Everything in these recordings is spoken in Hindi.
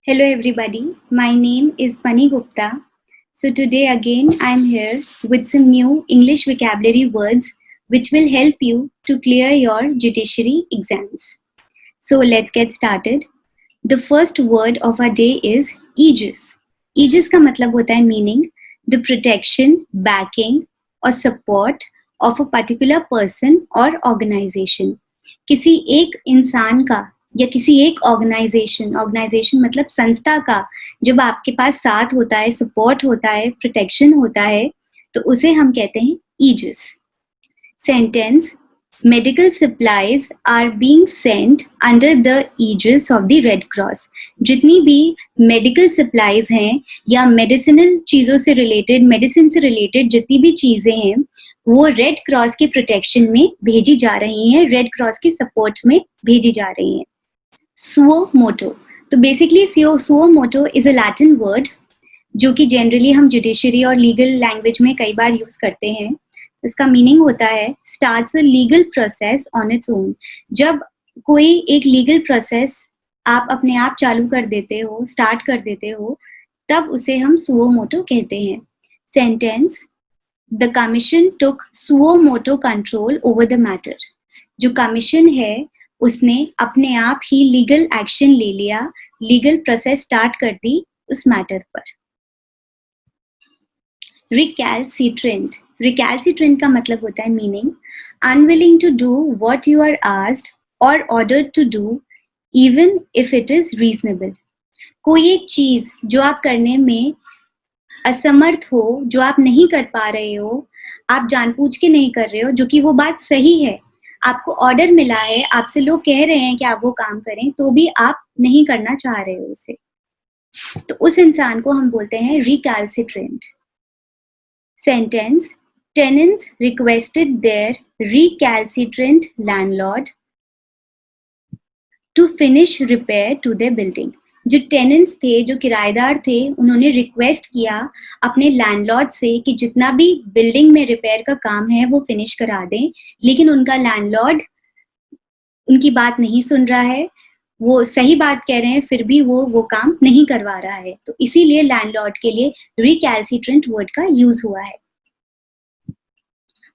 Hello everybody, my name is Pani Gupta. So today again I'm here with some new English vocabulary words which will help you to clear your judiciary exams. So let's get started. The first word of our day is aegis. Aegis का मतलब होता है meaning the protection, backing or support of a particular person or organization. किसी एक इंसान का या किसी एक ऑर्गेनाइजेशन मतलब संस्था का जब आपके पास साथ होता है, सपोर्ट होता है, प्रोटेक्शन होता है, तो उसे हम कहते हैं aegis. Sentence medical supplies are being sent under the aegis of the red cross. जितनी भी मेडिकल सप्लाईज हैं या मेडिसिनल चीज़ों से रिलेटेड, मेडिसिन से रिलेटेड जितनी भी चीज़ें हैं वो रेड क्रॉस के प्रोटेक्शन में भेजी जा रही हैं, रेड क्रॉस की सपोर्ट में भेजी जा रही हैं. Suo motu. तो basically suo motu is a Latin word जो कि जनरली हम जुडिशरी और लीगल लैंग्वेज में कई बार यूज करते हैं. इसका मीनिंग होता है starts a legal process on its own. जब कोई एक लीगल प्रोसेस आप अपने आप चालू कर देते हो, स्टार्ट कर देते हो, तब उसे हम सुओ मोटो कहते हैं. Sentence the commission took suo motu control over the matter. जो कमीशन है उसने अपने आप ही लीगल एक्शन ले लिया, लीगल प्रोसेस स्टार्ट कर दी उस मैटर पर. रिकैल्सिट्रेंट. रिकैल्सिट्रेंट का मतलब होता है meaning unwilling to do what you are asked or ordered to do even if it is reasonable. कोई एक चीज जो आप करने में असमर्थ हो, जो आप नहीं कर पा रहे हो, आप जानबूझ के नहीं कर रहे हो, जो कि वो बात सही है, आपको ऑर्डर मिला है, आपसे लोग कह रहे हैं कि आप वो काम करें, तो भी आप नहीं करना चाह रहे हो उसे, तो उस इंसान को हम बोलते हैं recalcitrant. Sentence tenants requested their recalcitrant landlord to finish repair to their building. जो टेनेंट्स थे, जो किराएदार थे, उन्होंने रिक्वेस्ट किया अपने लैंडलॉर्ड से कि जितना भी बिल्डिंग में रिपेयर का काम है वो फिनिश करा दें, लेकिन उनका लैंडलॉर्ड उनकी बात नहीं सुन रहा है. वो सही बात कह रहे हैं फिर भी वो काम नहीं करवा रहा है, तो इसीलिए लैंडलॉर्ड के लिए रिकैल्सिट्रेंट वर्ड का यूज हुआ है.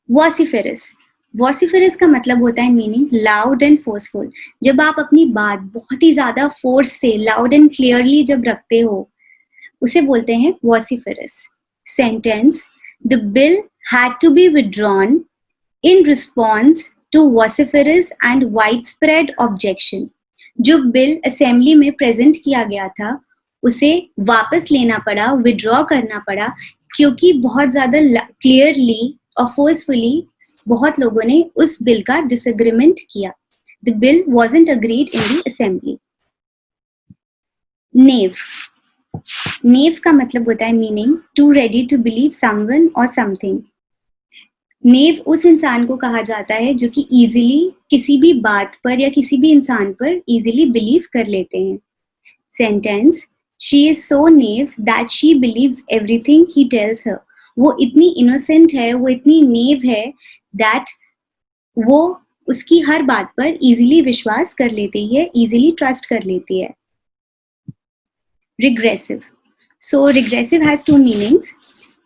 वॉसिफेरस. वॉसिफेरस का मतलब होता है मीनिंग लाउड एंड फोर्सफुल. जब आप अपनी बात बहुत ही ज्यादा फोर्स से, लाउड एंड क्लियरली जब रखते हो, उसे बोलते हैं vociferous. Sentence the bill had to be withdrawn in response to vociferous and widespread objection. जो बिल असेंबली में प्रेजेंट किया गया था उसे वापस लेना पड़ा, विड्रॉ करना पड़ा, क्योंकि बहुत ज्यादा क्लियरली और फोर्सफुली बहुत लोगों ने उस बिल का डिसएग्रीमेंट किया. The bill wasn't agreed in the assembly. Naive. Naive का मतलब होता है meaning to ready to believe someone और समथिंग. नेव उस इंसान को कहा जाता है जो कि इजीली किसी भी बात पर या किसी भी इंसान पर इजीली बिलीव कर लेते हैं. Sentence she is so naive that she believes everything he tells her. वो इतनी इनोसेंट है, वो इतनी नेव है दैट वो उसकी हर बात पर इजीली विश्वास कर लेती है, इजीली ट्रस्ट कर लेती है. Regressive. So regressive has two meanings.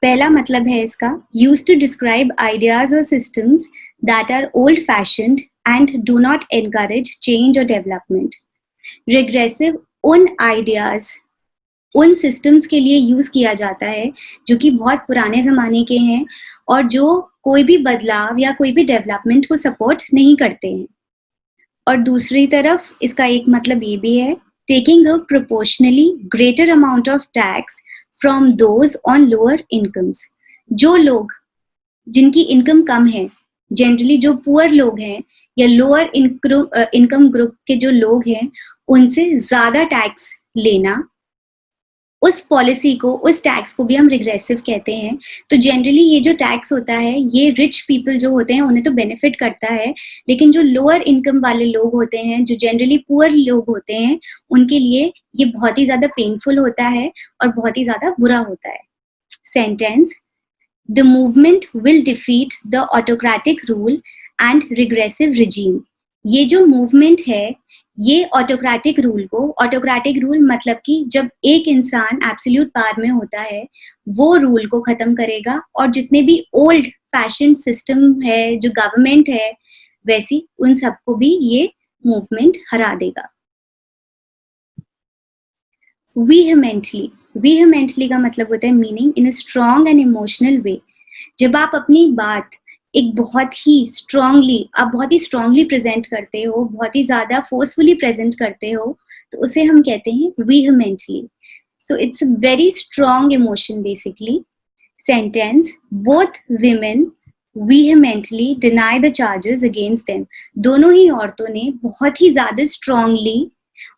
पहला मतलब है इसका यूज्ड टू डिस्क्राइब आइडियाज और systems that are old fashioned and do not encourage change और डेवलपमेंट. रिग्रेसिव उन आइडियाज, उन सिस्टम्स के लिए यूज किया जाता है जो कि बहुत पुराने जमाने के हैं और जो कोई भी बदलाव या कोई भी डेवलपमेंट को सपोर्ट नहीं करते हैं. और दूसरी तरफ इसका एक मतलब ये भी है taking a proportionally greater amount of tax from those on lower incomes. जो लोग जिनकी इनकम कम है, जनरली जो पुअर लोग हैं या लोअर इनकम ग्रुप के जो लोग हैं, उनसे ज्यादा टैक्स लेना, उस पॉलिसी को, उस टैक्स को भी हम रिग्रेसिव कहते हैं. तो जनरली ये जो टैक्स होता है ये रिच पीपल जो होते हैं उन्हें तो बेनिफिट करता है, लेकिन जो लोअर इनकम वाले लोग होते हैं, जो जनरली पुअर लोग होते हैं, उनके लिए ये बहुत ही ज्यादा पेनफुल होता है और बहुत ही ज्यादा बुरा होता है. Sentence the movement will defeat the autocratic rule and regressive regime. ये जो मूवमेंट है ये ऑटोक्रेटिक रूल मतलब कि जब एक इंसान एब्सोल्यूट पावर में होता है वो रूल को खत्म करेगा और जितने भी ओल्ड फैशन सिस्टम है जो गवर्नमेंट है वैसी उन सबको भी ये मूवमेंट हरा देगा। वीहमेंटली का मतलब होता है meaning in a strong and emotional way. जब आप अपनी बात एक बहुत ही स्ट्रांगली प्रेजेंट करते हो, बहुत ही ज्यादा फोर्सफुली प्रेजेंट करते हो, तो उसे हम कहते हैं vehemently. So it's a very strong emotion basically. Sentence, both women vehemently deny the charges against them। दोनों ही औरतों ने बहुत ही ज्यादा स्ट्रांगली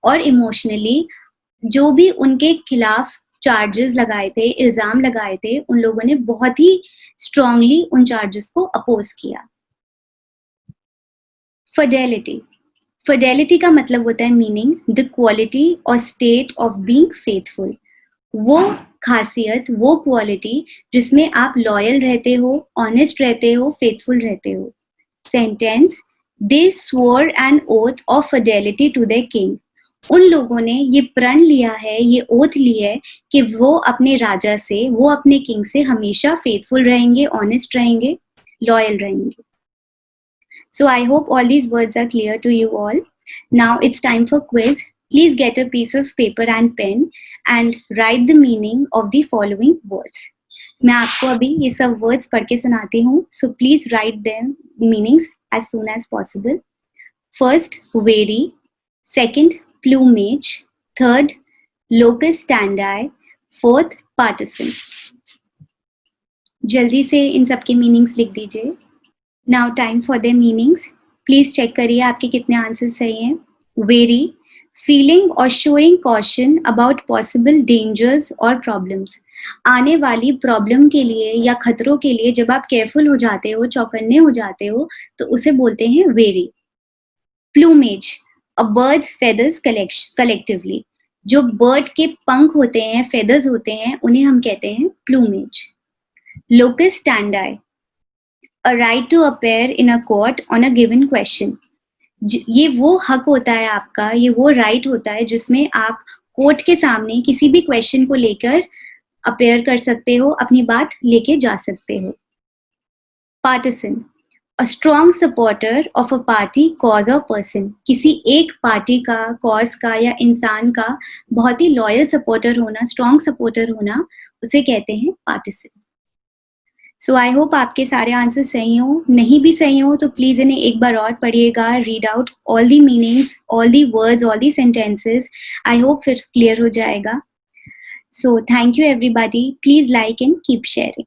और इमोशनली जो भी उनके खिलाफ चार्जेस लगाए थे, इल्जाम लगाए थे, उन लोगों ने बहुत ही स्ट्रांगली उन चार्जेस को अपोज किया। फिडेलिटी का मतलब होता है मीनिंग द क्वालिटी और स्टेट ऑफ बीइंग फेथफुल। वो खासियत, वो क्वालिटी जिसमें आप लॉयल रहते हो, ऑनेस्ट रहते हो, फेथफुल रहते हो। Sentence, they swore an oath of fidelity to their king। उन लोगों ने ये प्रण लिया है, ये ओथ ली है कि वो अपने राजा से, वो अपने किंग से हमेशा फेथफुल रहेंगे, ऑनेस्ट रहेंगे, लॉयल रहेंगे। So I hope all these words are clear to you all. Now it's time for quiz. Please get a piece of paper and pen and write the meaning of the following words. मैं आपको अभी ये सब words पढ़ के सुनाती हूँ. So please write their meanings as soon as possible. First, vary. Second, plumage. Third, locus standi. Fourth, partisan. जल्दी से इन सब के मीनिंग्स लिख दीजिए। Now time for their meanings. Please check करिए आपके कितने आंसर सही हैं। Vary, feeling or showing caution about possible dangers or problems। आने वाली प्रॉब्लम के लिए या खतरों के लिए जब आप केयरफुल हो जाते हो, चौकन्ने हो जाते हो, तो उसे बोलते हैं very. Plumage, a bird's feathers collectively. जो बर्ड के पंख होते हैं, फेदर्स होते हैं, उन्हें हम कहते हैं plumage. Locus स्टैंडाई, a right to appear in a court on a given question। ये वो हक होता है आपका, ये वो राइट होता है जिसमें आप कोर्ट के सामने किसी भी क्वेश्चन को लेकर अपेयर कर सकते हो, अपनी बात लेके जा सकते हो। Partition, a strong supporter of a party, cause और पर्सन। किसी एक पार्टी का, कॉज का या इंसान का बहुत ही लॉयल सपोर्टर होना, स्ट्रॉन्ग सपोर्टर होना, उसे कहते हैं पार्टिसन। सो आई होप आपके सारे आंसर सही हो। नहीं भी सही हो तो प्लीज इन्हें एक बार और पढ़िएगा, read out all the meanings, all the words, all the sentences. I hope फिर क्लियर हो जाएगा। So thank you everybody, please like and keep sharing.